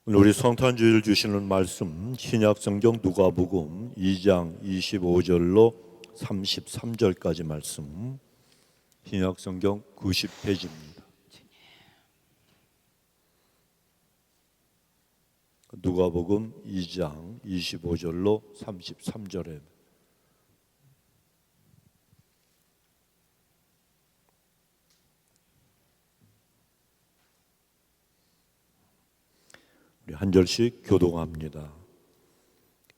오늘 우리 성탄주일 주시는 말씀 신약성경 누가복음 2장 25절로 33절까지 말씀, 신약성경 90페이지입니다. 누가복음 2장 25절로 33절에 우리 한 절씩 교독합니다.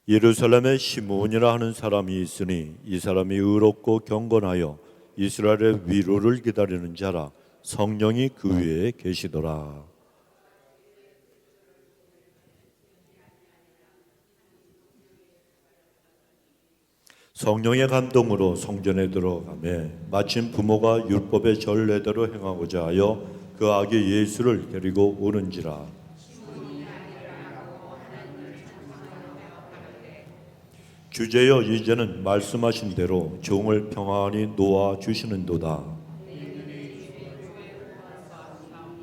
예루살렘에 시므온이라 하는 사람이 있으니 이 사람이 의롭고 경건하여 이스라엘의 위로를 기다리는 자라. 성령이 그 위에 계시더라. 성령의 감동으로 성전에 들어가매 마침 부모가 율법의 전례대로 행하고자 하여 그 아기 예수를 데리고 오는지라. 주제여 이제는 말씀하신 대로 종을 평안히 놓아 주시는도다.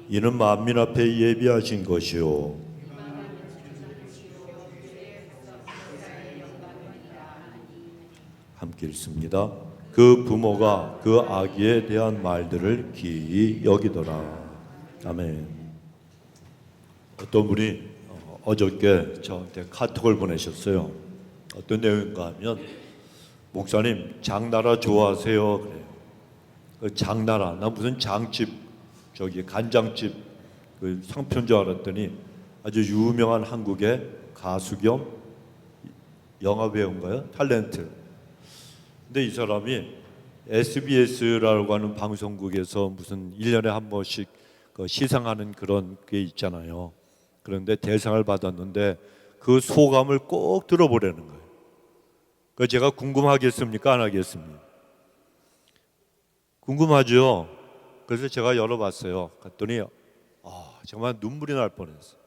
이는 만민 앞에 예비하신 것이요 함께 읽습니다. 그 부모가 그 아기에 대한 말들을 기이 여기더라. 아멘. 어떤 분이 어저께 저한테 카톡을 보내셨어요. 어떤 내용인가 하면, 목사님 장나라 좋아하세요? 그래요. 그 장나라, 나 무슨 장집, 저기 간장집 그 상표인 줄 알았더니 아주 유명한 한국의 가수 겸 영화배우인가요? 탤런트. 근데 이 사람이 SBS라고 하는 방송국에서 무슨 1년에 한 번씩 그 시상하는 그런 게 있잖아요. 그런데 대상을 받았는데 그 소감을 꼭 들어보라는 거예요. 그 제가 궁금하겠습니까? 안 하겠습니까? 궁금하죠? 그래서 제가 열어봤어요. 갔더니 정말 눈물이 날 뻔했어요.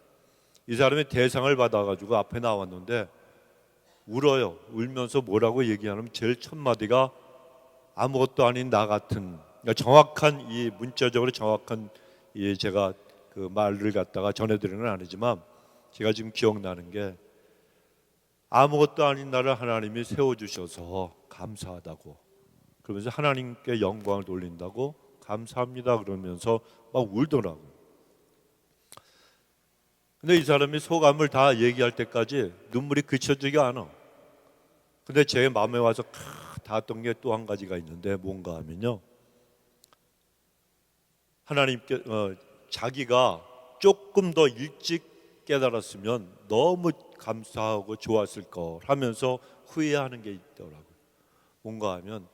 이 사람이 대상을 받아가지고 앞에 나왔는데 울어요. 울면서 뭐라고 얘기하냐면 제일 첫 마디가 아무것도 아닌 나 같은, 그러니까 정확한 이 문자적으로 정확한 이 제가 그 말을 갖다가 전해드리는 건 아니지만 제가 지금 기억나는 게, 아무것도 아닌 나를 하나님이 세워주셔서 감사하다고, 그러면서 하나님께 영광을 돌린다고 감사합니다 그러면서 막 울더라고요. 근데 이 사람이 소감을 다 얘기할 때까지 눈물이 그쳐지가 않아. 근데 제 마음에 와서 닿았던 게 또 한 가지가 있는데, 뭔가 하면요, 하나님께 자기가 조금 더 일찍 깨달았으면 너무 감사하고 좋았을 걸 하면서 후회하는 게 있더라고요. 뭔가 하면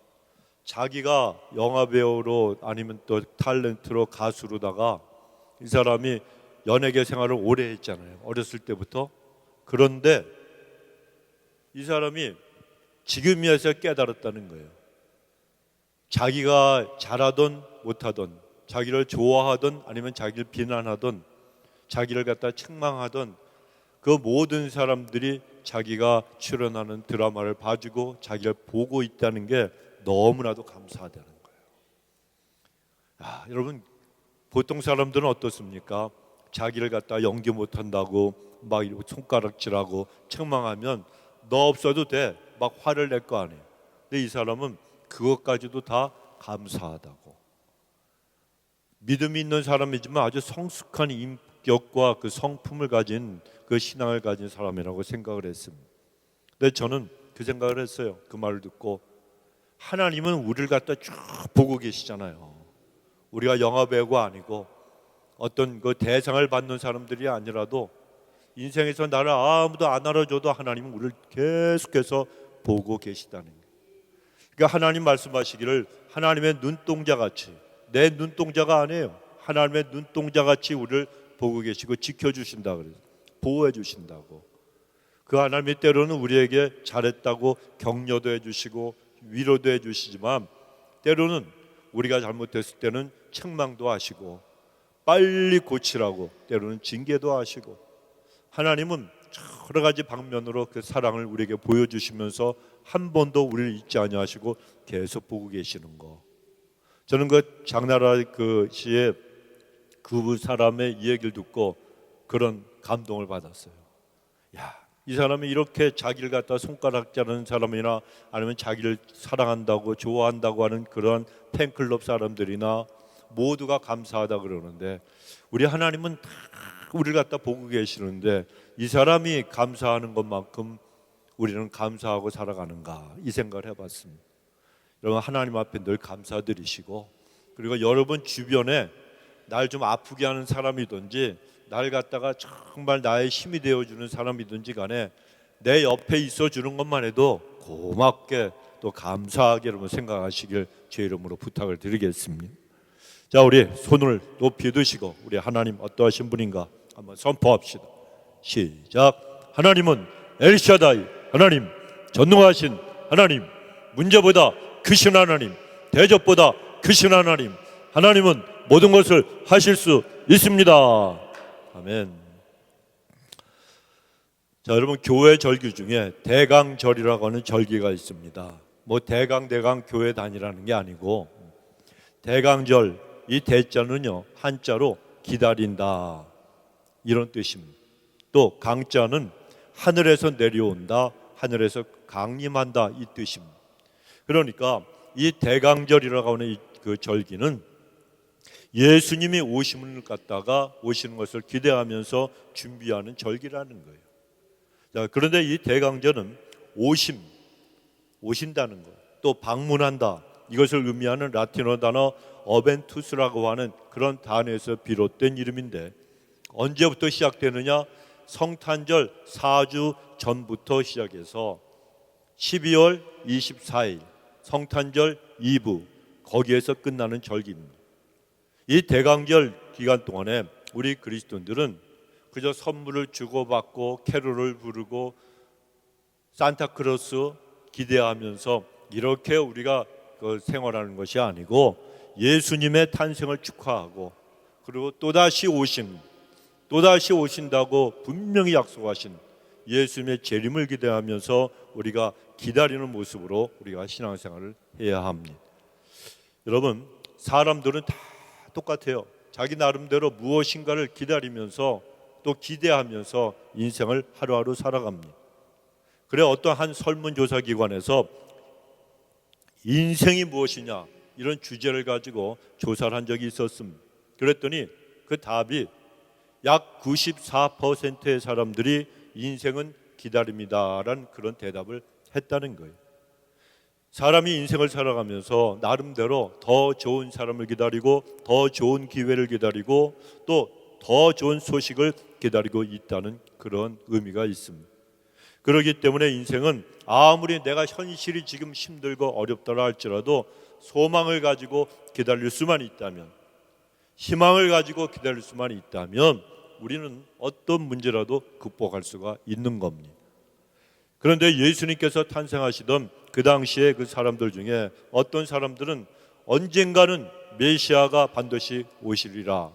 자기가 영화배우로 아니면 또 탤런트로 가수로다가 이 사람이 연예계 생활을 오래 했잖아요. 어렸을 때부터. 그런데 이 사람이 지금이어서 깨달았다는 거예요. 자기가 잘하든 못하든, 자기를 좋아하든 아니면 자기를 비난하든 자기를 갖다 책망하든 그 모든 사람들이 자기가 출연하는 드라마를 봐주고 자기를 보고 있다는 게 너무나도 감사하다는 거예요. 여러분, 보통 사람들은 어떻습니까? 자기를 갖다 연기 못한다고 막 손가락질하고 책망하면 너 없어도 돼, 막 화를 낼 거 아니에요. 근데 이 사람은 그것까지도 다 감사하다고. 믿음이 있는 사람이지만 아주 성숙한 인격과 그 성품을 가진, 그 신앙을 가진 사람이라고 생각을 했습니다. 근데 저는 그 생각을 했어요. 그 말을 듣고, 하나님은 우리를 갖다 쭉 보고 계시잖아요. 우리가 영화배우가 아니고 어떤 그 대상을 받는 사람들이 아니라도 인생에서 나를 아무도 안 알아줘도 하나님은 우리를 계속해서 보고 계시다는 거예요. 그러니까 하나님 말씀하시기를 하나님의 눈동자같이, 내 눈동자가 아니에요, 하나님의 눈동자같이 우리를 보고 계시고 지켜주신다 그래요. 보호해 주신다고. 그 하나님이 때로는 우리에게 잘했다고 격려도 해주시고 위로도 해주시지만, 때로는 우리가 잘못했을 때는 책망도 하시고 빨리 고치라고 때로는 징계도 하시고, 하나님은 여러 가지 방면으로 그 사랑을 우리에게 보여주시면서 한 번도 우리를 잊지 아니하시고 계속 보고 계시는 거. 저는 그 장나라 그 시에 그 사람의 이야기를 듣고 그런 감동을 받았어요. 야, 이 사람이 이렇게 자기를 갖다 손가락질하는 사람이나 아니면 자기를 사랑한다고 좋아한다고 하는 그런 팬클럽 사람들이나 모두가 감사하다 그러는데, 우리 하나님은 다 우리를 갖다 보고 계시는데 이 사람이 감사하는 것만큼 우리는 감사하고 살아가는가, 이 생각을 해봤습니다. 여러분, 하나님 앞에 늘 감사드리시고, 그리고 여러분 주변에 날 좀 아프게 하는 사람이든지 날 갖다가 정말 나의 힘이 되어주는 사람이든지 간에 내 옆에 있어주는 것만 해도 고맙게 또 감사하게 여러분 생각하시길 제 이름으로 부탁을 드리겠습니다. 자, 우리 손을 높이 드시고 우리 하나님 어떠하신 분인가 한번 선포합시다. 시작. 하나님은 엘샤다이 하나님, 전능하신 하나님, 문제보다 크신 하나님, 대적보다 크신 하나님, 하나님은 모든 것을 하실 수 있습니다. 아멘. 자, 여러분, 교회 절기 중에 대강절이라고 하는 절기가 있습니다. 뭐 대강 교회 다니라는 게 아니고, 대강절, 이 대자는요 한자로 기다린다 이런 뜻입니다. 또 강자는 하늘에서 내려온다, 하늘에서 강림한다 이 뜻입니다. 그러니까 이 대강절이라고 하는 그 절기는 예수님이 오시는 것을 기대하면서 준비하는 절기라는 거예요. 자, 그런데 이 대강절은 오신다는 것, 또 방문한다, 이것을 의미하는 라틴어 단어 어벤투스라고 하는 그런 단어에서 비롯된 이름인데, 언제부터 시작되느냐? 성탄절 4주 전부터 시작해서 12월 24일 성탄절 2부 거기에서 끝나는 절기입니다. 이 대강절 기간 동안에 우리 그리스도인들은 그저 선물을 주고받고 캐롤을 부르고 산타크로스 기대하면서 이렇게 우리가 생활하는 것이 아니고, 예수님의 탄생을 축하하고, 그리고 또다시 오신다고 분명히 약속하신 예수님의 재림을 기대하면서 우리가 기다리는 모습으로 우리가 신앙생활을 해야 합니다. 여러분, 사람들은 다 똑같아요. 자기 나름대로 무엇인가를 기다리면서 또 기대하면서 인생을 하루하루 살아갑니다. 그래, 어떤 한 설문조사기관에서 인생이 무엇이냐 이런 주제를 가지고 조사를 한 적이 있었습니다. 그랬더니 그 답이 약 94%의 사람들이 인생은 기다림이다라는 그런 대답을 했다는 거예요. 사람이 인생을 살아가면서 나름대로 더 좋은 사람을 기다리고, 더 좋은 기회를 기다리고, 또 더 좋은 소식을 기다리고 있다는 그런 의미가 있습니다. 그렇기 때문에 인생은 아무리 내가 현실이 지금 힘들고 어렵더라 할지라도 소망을 가지고 기다릴 수만 있다면, 희망을 가지고 기다릴 수만 있다면 우리는 어떤 문제라도 극복할 수가 있는 겁니다. 그런데 예수님께서 탄생하시던 그 당시에 그 사람들 중에 어떤 사람들은 언젠가는 메시아가 반드시 오시리라,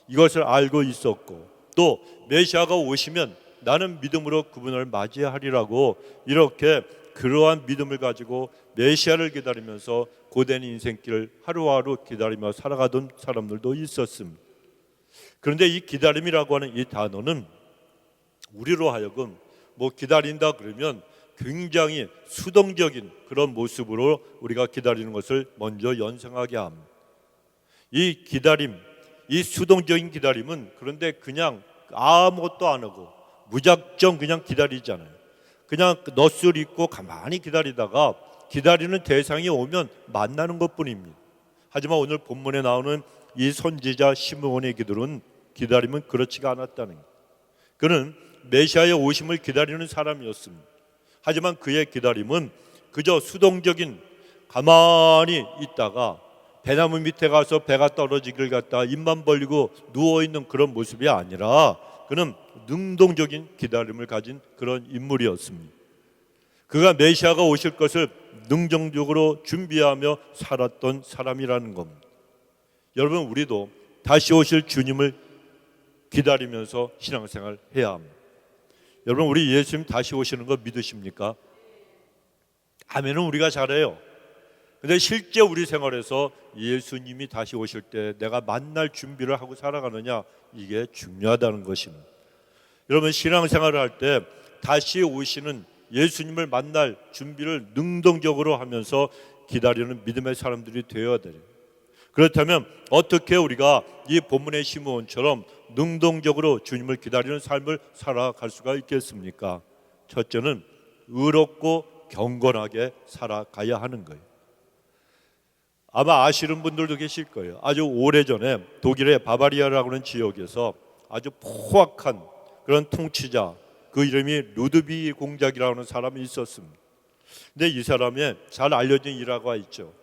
이것을 알고 있었고, 또 메시아가 오시면 나는 믿음으로 그분을 맞이하리라고 이렇게 그러한 믿음을 가지고 메시아를 기다리면서 고된 인생길을 하루하루 기다리며 살아가던 사람들도 있었습니다. 그런데 이 기다림이라고 하는 이 단어는 우리로 하여금 뭐 기다린다 그러면 굉장히 수동적인 그런 모습으로 우리가 기다리는 것을 먼저 연상하게 합니다. 이 기다림, 이 수동적인 기다림은 그런데 그냥 아무것도 안 하고 무작정 그냥 기다리잖아요. 그냥 넛을 입고 가만히 기다리다가 기다리는 대상이 오면 만나는 것뿐입니다. 하지만 오늘 본문에 나오는 이 선지자 시므온의 기도는 기다림은 그렇지가 않았다는 거예요. 그는 메시아의 오심을 기다리는 사람이었습니다. 하지만 그의 기다림은 그저 수동적인, 가만히 있다가 배나무 밑에 가서 배가 떨어지기를 갖다 입만 벌리고 누워있는 그런 모습이 아니라 그는 능동적인 기다림을 가진 그런 인물이었습니다. 그가 메시아가 오실 것을 능동적으로 준비하며 살았던 사람이라는 겁니다. 여러분, 우리도 다시 오실 주님을 기다리면서 신앙생활 해야 합니다. 여러분, 우리 예수님 다시 오시는 거 믿으십니까? 아멘은 우리가 잘해요. 근데 실제 우리 생활에서 예수님이 다시 오실 때 내가 만날 준비를 하고 살아가느냐, 이게 중요하다는 것입니다. 여러분, 신앙생활을 할 때 다시 오시는 예수님을 만날 준비를 능동적으로 하면서 기다리는 믿음의 사람들이 되어야 돼요. 그렇다면 어떻게 우리가 이 본문의 시므온처럼 능동적으로 주님을 기다리는 삶을 살아갈 수가 있겠습니까? 첫째는 의롭고 경건하게 살아가야 하는 거예요. 아마 아시는 분들도 계실 거예요. 아주 오래전에 독일의 바바리아라고 하는 지역에서 아주 포악한 그런 통치자, 그 이름이 루드비 공작이라고 하는 사람이 있었습니다. 근데 이 사람의 잘 알려진 일화가 있죠.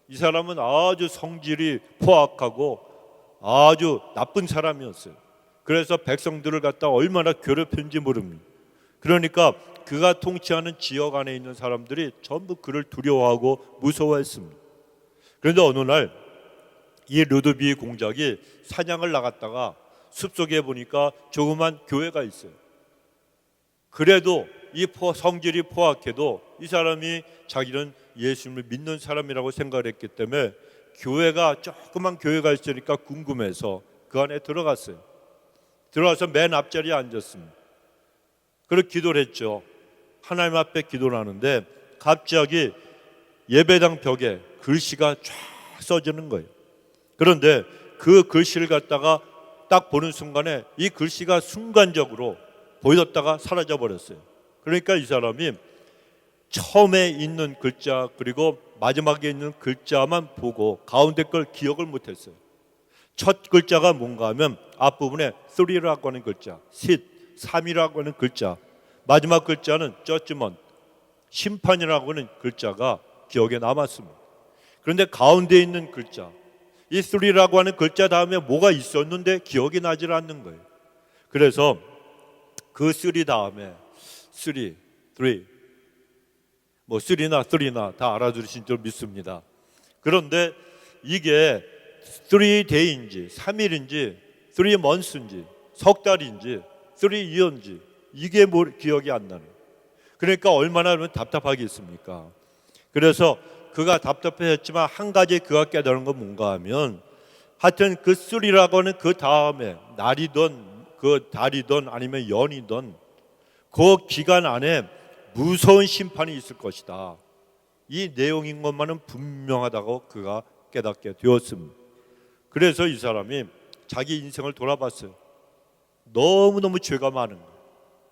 이 사람은 아주 성질이 포악하고 아주 나쁜 사람이었어요. 그래서 백성들을 갖다 얼마나 괴롭혔는지 모릅니다. 그러니까 그가 통치하는 지역 안에 있는 사람들이 전부 그를 두려워하고 무서워했습니다. 그런데 어느 날 이 루드비 공작이 사냥을 나갔다가 숲속에 보니까 조그만 교회가 있어요. 그래도 이 성질이 포악해도 이 사람이 자기는 예수님을 믿는 사람이라고 생각을 했기 때문에 교회가 조그만 교회가 있으니까 궁금해서 그 안에 들어갔어요. 들어가서 맨 앞자리에 앉았습니다. 그리고 기도를 했죠. 하나님 앞에 기도를 하는데 갑자기 예배당 벽에 글씨가 쫙 써지는 거예요. 그런데 그 글씨를 갖다가 딱 보는 순간에 이 글씨가 순간적으로 보였다가 사라져 버렸어요. 그러니까 이 사람이 처음에 있는 글자 그리고 마지막에 있는 글자만 보고 가운데 걸 기억을 못했어요. 첫 글자가 뭔가 하면 앞부분에 3라고 하는 글자, sit, 3이라고 하는 글자, 마지막 글자는 judgment, 심판이라고 하는 글자가 기억에 남았습니다. 그런데 가운데 있는 글자, 이 3라고 하는 글자 다음에 뭐가 있었는데 기억이 나질 않는 거예요. 그래서 그 3 다음에 3, 3나 3나 다 알아들으신 줄 믿습니다. 그런데 이게 3day인지 3일인지 3months인지 석 달인지 3year인지 이게 기억이 안 나는. 그러니까 얼마나 답답하겠습니까? 그래서 그가 답답했지만 한 가지 그가 깨달은 건 뭔가 하면 하여튼 그 3라고 하는 그 다음에 날이든 그 달이든 아니면 연이든 그 기간 안에 무서운 심판이 있을 것이다. 이 내용인 것만은 분명하다고 그가 깨닫게 되었습니다. 그래서 이 사람이 자기 인생을 돌아봤어요. 너무너무 죄가 많은 거예요.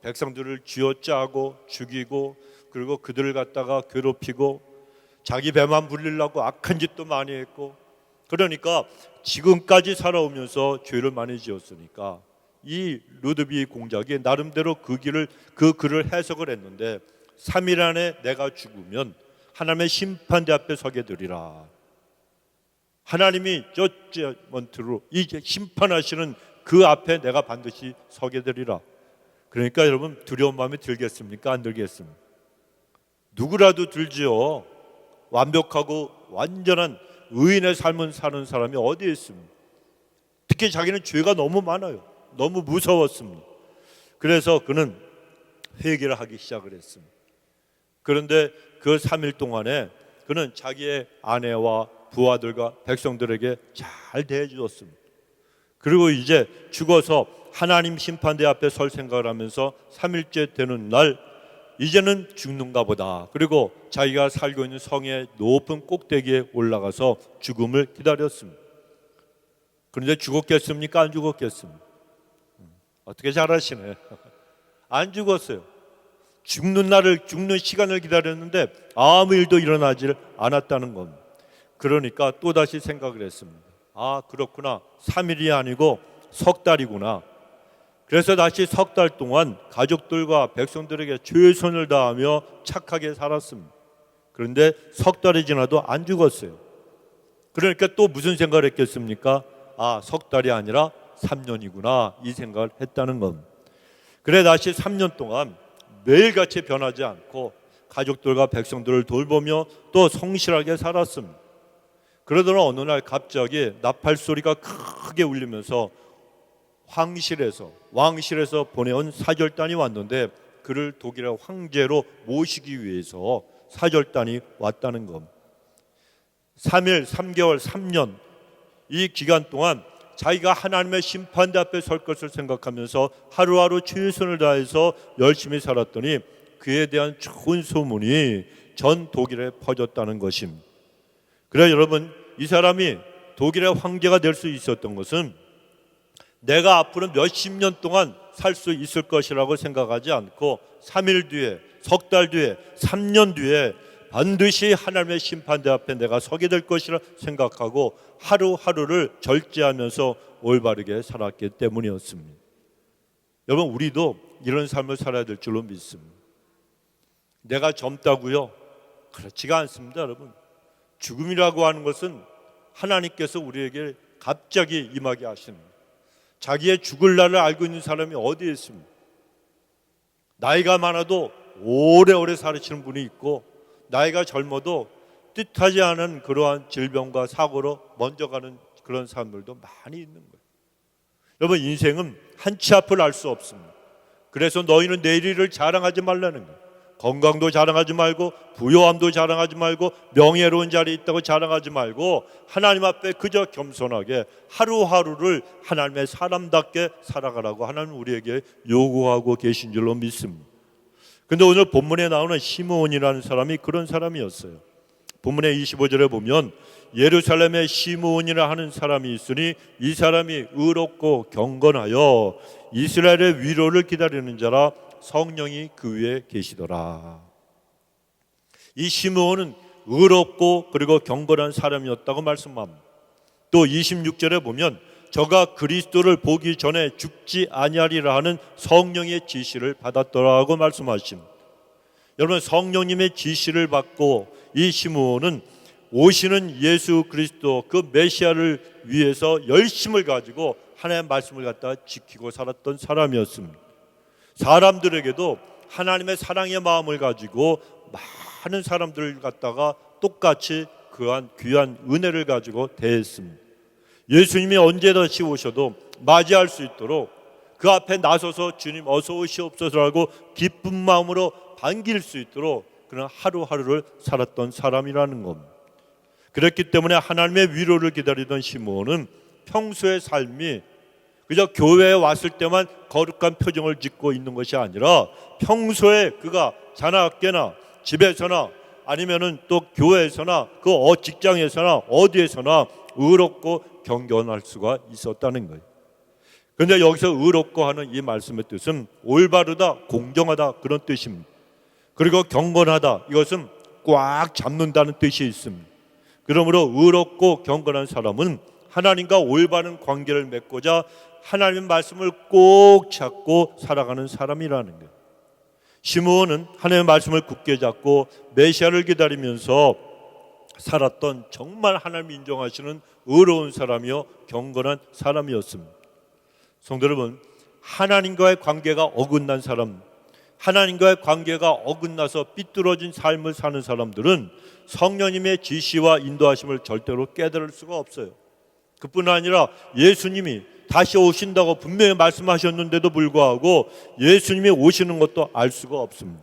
백성들을 쥐어짜고 죽이고 그리고 그들을 갖다가 괴롭히고 자기 배만 불리려고 악한 짓도 많이 했고, 그러니까 지금까지 살아오면서 죄를 많이 지었으니까 이 루드비 공작이 나름대로 그 글을 해석을 했는데 3일 안에 내가 죽으면 하나님의 심판대 앞에 서게 되리라. 하나님이 저먼트로 이제 심판하시는 그 앞에 내가 반드시 서게 되리라. 그러니까 여러분 두려운 마음이 들겠습니까? 안 들겠습니까? 누구라도 들지요. 완벽하고 완전한 의인의 삶을 사는 사람이 어디에 있습니까? 특히 자기는 죄가 너무 많아요. 너무 무서웠습니다. 그래서 그는 회개를 하기 시작을 했습니다. 그런데 그 3일 동안에 그는 자기의 아내와 부하들과 백성들에게 잘 대해주었습니다. 그리고 이제 죽어서 하나님 심판대 앞에 설 생각을 하면서 3일째 되는 날 이제는 죽는가 보다. 그리고 자기가 살고 있는 성의 높은 꼭대기에 올라가서 죽음을 기다렸습니다. 그런데 죽었겠습니까? 안 죽었겠습니까? 어떻게 잘하시네. 안 죽었어요. 죽는 시간을 기다렸는데 아무 일도 일어나지 않았다는 겁니다. 그러니까 또다시 생각을 했습니다. 아, 그렇구나. 3일이 아니고 석 달이구나. 그래서 다시 석 달 동안 가족들과 백성들에게 최선을 다하며 착하게 살았습니다. 그런데 석 달이 지나도 안 죽었어요. 그러니까 또 무슨 생각을 했겠습니까? 아, 석 달이 아니라 3년이구나 이 생각을 했다는 겁니다. 그래 다시 3년 동안 매일같이 변하지 않고 가족들과 백성들을 돌보며 또 성실하게 살았습니다. 그러더니 어느 날 갑자기 나팔 소리가 크게 울리면서 왕실에서 보내온 사절단이 왔는데 그를 독일의 황제로 모시기 위해서 사절단이 왔다는 겁니다. 3일, 3개월, 3년 이 기간 동안 자기가 하나님의 심판대 앞에 설 것을 생각하면서 하루하루 최선을 다해서 열심히 살았더니 그에 대한 좋은 소문이 전 독일에 퍼졌다는 것입니다. 그래 여러분, 이 사람이 독일의 황제가 될 수 있었던 것은 내가 앞으로 몇십 년 동안 살 수 있을 것이라고 생각하지 않고 3일 뒤에, 석 달 뒤에, 3년 뒤에 반드시 하나님의 심판대 앞에 내가 서게 될 것이라 생각하고 하루하루를 절제하면서 올바르게 살았기 때문이었습니다. 여러분, 우리도 이런 삶을 살아야 될 줄로 믿습니다. 내가 젊다고요? 그렇지가 않습니다. 여러분, 죽음이라고 하는 것은 하나님께서 우리에게 갑자기 임하게 하십니다. 자기의 죽을 날을 알고 있는 사람이 어디에 있습니까? 나이가 많아도 오래오래 사시는 분이 있고, 나이가 젊어도 뜻하지 않은 그러한 질병과 사고로 먼저 가는 그런 사람들도 많이 있는 거예요. 여러분, 인생은 한치 앞을 알 수 없습니다. 그래서 너희는 내일을 자랑하지 말라는 거예요. 건강도 자랑하지 말고, 부요함도 자랑하지 말고, 명예로운 자리에 있다고 자랑하지 말고, 하나님 앞에 그저 겸손하게 하루하루를 하나님의 사람답게 살아가라고 하나님 우리에게 요구하고 계신 줄로 믿습니다. 근데 오늘 본문에 나오는 시므온이라는 사람이 그런 사람이었어요. 본문의 25절에 보면 예루살렘에 시므온이라 하는 사람이 있으니 이 사람이 의롭고 경건하여 이스라엘의 위로를 기다리는 자라, 성령이 그 위에 계시더라. 이 시므온은 의롭고 그리고 경건한 사람이었다고 말씀합니다. 또 26절에 보면 저가 그리스도를 보기 전에 죽지 아니하리라 하는 성령의 지시를 받았더라고 말씀하십니다. 여러분, 성령님의 지시를 받고 이 시므온은 오시는 예수 그리스도 그 메시아를 위해서 열심을 가지고 하나님의 말씀을 갖다가 지키고 살았던 사람이었습니다. 사람들에게도 하나님의 사랑의 마음을 가지고 많은 사람들을 갖다가 똑같이 그한 귀한 은혜를 가지고 대했습니다. 예수님이 언제 다시 오셔도 맞이할 수 있도록 그 앞에 나서서 주님 어서 오시옵소서라고 기쁜 마음으로 반길 수 있도록 그런 하루하루를 살았던 사람이라는 겁니다. 그렇기 때문에 하나님의 위로를 기다리던 시므온은 평소의 삶이 그저 교회에 왔을 때만 거룩한 표정을 짓고 있는 것이 아니라 평소에 그가 자나깨나 집에서나 아니면은 또 교회에서나 그 직장에서나 어디에서나 의롭고 경건할 수가 있었다는 거예요. 그런데 여기서 의롭고 하는 이 말씀의 뜻은 올바르다, 공정하다 그런 뜻입니다. 그리고 경건하다, 이것은 꽉 잡는다는 뜻이 있습니다. 그러므로 의롭고 경건한 사람은 하나님과 올바른 관계를 맺고자 하나님의 말씀을 꼭 잡고 살아가는 사람이라는 거예요. 시므온은 하나님의 말씀을 굳게 잡고 메시아를 기다리면서 살았던 정말 하나님 인정하시는 의로운 사람이요 경건한 사람이었습니다. 성도 여러분, 하나님과의 관계가 어긋난 사람, 하나님과의 관계가 어긋나서 삐뚤어진 삶을 사는 사람들은 성령님의 지시와 인도하심을 절대로 깨달을 수가 없어요. 그뿐 아니라 예수님이 다시 오신다고 분명히 말씀하셨는데도 불구하고 예수님이 오시는 것도 알 수가 없습니다.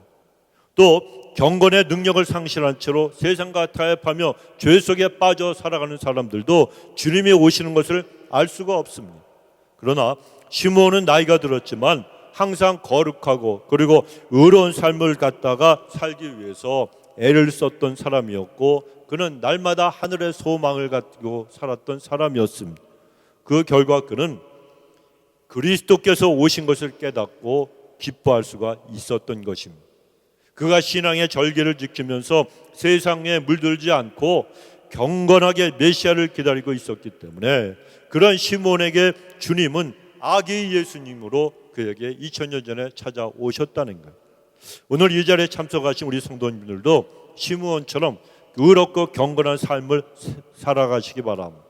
또 경건의 능력을 상실한 채로 세상과 타협하며 죄 속에 빠져 살아가는 사람들도 주님이 오시는 것을 알 수가 없습니다. 그러나 시므온은 나이가 들었지만 항상 거룩하고 그리고 의로운 삶을 갖다가 살기 위해서 애를 썼던 사람이었고, 그는 날마다 하늘의 소망을 가지고 살았던 사람이었습니다. 그 결과 그는 그리스도께서 오신 것을 깨닫고 기뻐할 수가 있었던 것입니다. 그가 신앙의 절개를 지키면서 세상에 물들지 않고 경건하게 메시아를 기다리고 있었기 때문에 그런 시므온에게 주님은 아기 예수님으로 그에게 2000년 전에 찾아오셨다는 거예요. 오늘 이 자리에 참석하신 우리 성도님들도 시므온처럼 의롭고 경건한 삶을 살아가시기 바랍니다.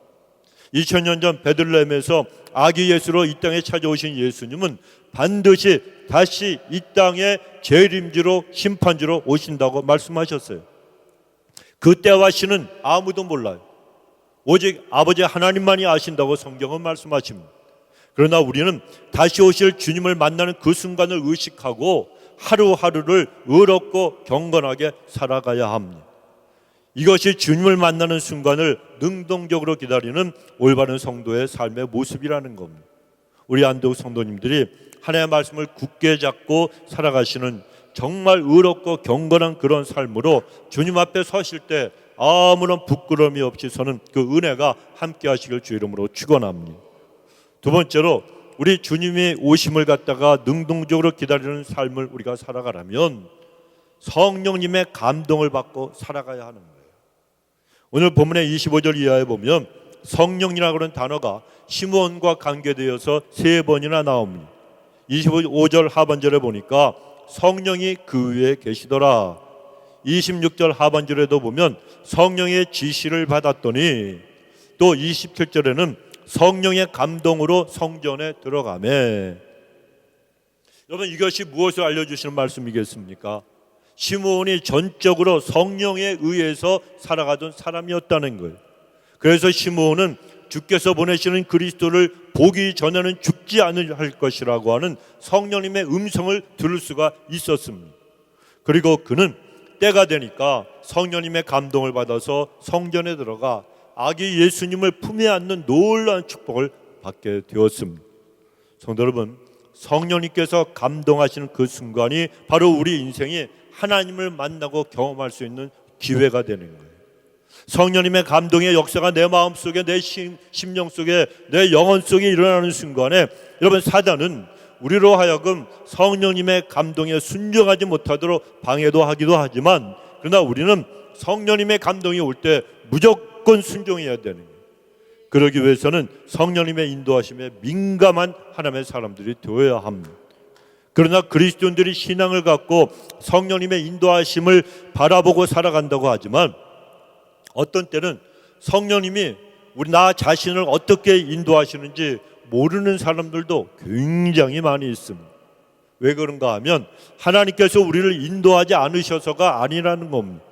2000년 전 베들레헴에서 아기 예수로 이 땅에 찾아오신 예수님은 반드시 다시 이 땅에 재림주로 심판주로 오신다고 말씀하셨어요. 그 때와 시는 아무도 몰라요. 오직 아버지 하나님만이 아신다고 성경은 말씀하십니다. 그러나 우리는 다시 오실 주님을 만나는 그 순간을 의식하고 하루하루를 의롭고 경건하게 살아가야 합니다. 이것이 주님을 만나는 순간을 능동적으로 기다리는 올바른 성도의 삶의 모습이라는 겁니다. 우리 안동국 성도님들이 하나님의 말씀을 굳게 잡고 살아가시는 정말 의롭고 경건한 그런 삶으로 주님 앞에 서실 때 아무런 부끄러움이 없이 서는 그 은혜가 함께 하시길 주 이름으로 축원합니다. 두 번째로 우리 주님이 오심을 갖다가 능동적으로 기다리는 삶을 우리가 살아가려면 성령님의 감동을 받고 살아가야 하는 거예요. 오늘 본문의 25절 이하에 보면 성령이라고 하는 단어가 시므온과 관계되어서 3번이나 나옵니다. 25절 하반절에 보니까 성령이 그 위에 계시더라. 26절 하반절에도 보면 성령의 지시를 받았더니, 또 27절에는 성령의 감동으로 성전에 들어가매. 여러분, 이것이 무엇을 알려주시는 말씀이겠습니까? 시므온이 전적으로 성령에 의해서 살아가던 사람이었다는 거예요. 그래서 시므온은 주께서 보내시는 그리스도를 보기 전에는 죽지 않을 것이라고 하는 성령님의 음성을 들을 수가 있었습니다. 그리고 그는 때가 되니까 성령님의 감동을 받아서 성전에 들어가 아기 예수님을 품에 안는 놀라운 축복을 받게 되었습니다. 성도 여러분, 성령님께서 감동하시는 그 순간이 바로 우리 인생이 하나님을 만나고 경험할 수 있는 기회가 되는 거예요. 성령님의 감동의 역사가 내 마음속에, 내 심령 속에, 내 영혼 속에 일어나는 순간에 여러분, 사단은 우리로 하여금 성령님의 감동에 순종하지 못하도록 방해도 하기도 하지만, 그러나 우리는 성령님의 감동이 올 때 무조건 순종해야 되는 거예요. 그러기 위해서는 성령님의 인도하심에 민감한 하나님의 사람들이 되어야 합니다. 그러나 그리스도인들이 신앙을 갖고 성령님의 인도하심을 바라보고 살아간다고 하지만, 어떤 때는 성령님이 나 자신을 어떻게 인도하시는지 모르는 사람들도 굉장히 많이 있습니다. 왜 그런가 하면 하나님께서 우리를 인도하지 않으셔서가 아니라는 겁니다.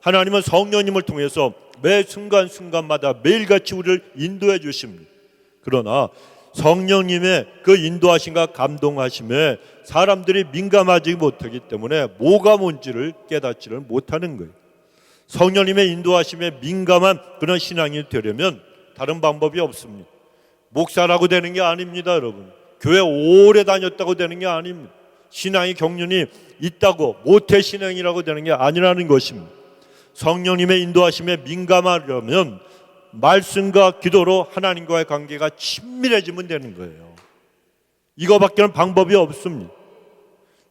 하나님은 성령님을 통해서 매 순간순간마다 매일같이 우리를 인도해 주십니다. 그러나 성령님의 그 인도하심과 감동하심에 사람들이 민감하지 못하기 때문에 뭐가 뭔지를 깨닫지를 못하는 거예요. 성령님의 인도하심에 민감한 그런 신앙이 되려면 다른 방법이 없습니다. 목사라고 되는 게 아닙니다, 여러분. 교회 오래 다녔다고 되는 게 아닙니다. 신앙의 경륜이 있다고 모태 신앙이라고 되는 게 아니라는 것입니다. 성령님의 인도하심에 민감하려면 말씀과 기도로 하나님과의 관계가 친밀해지면 되는 거예요. 이거밖에는 방법이 없습니다.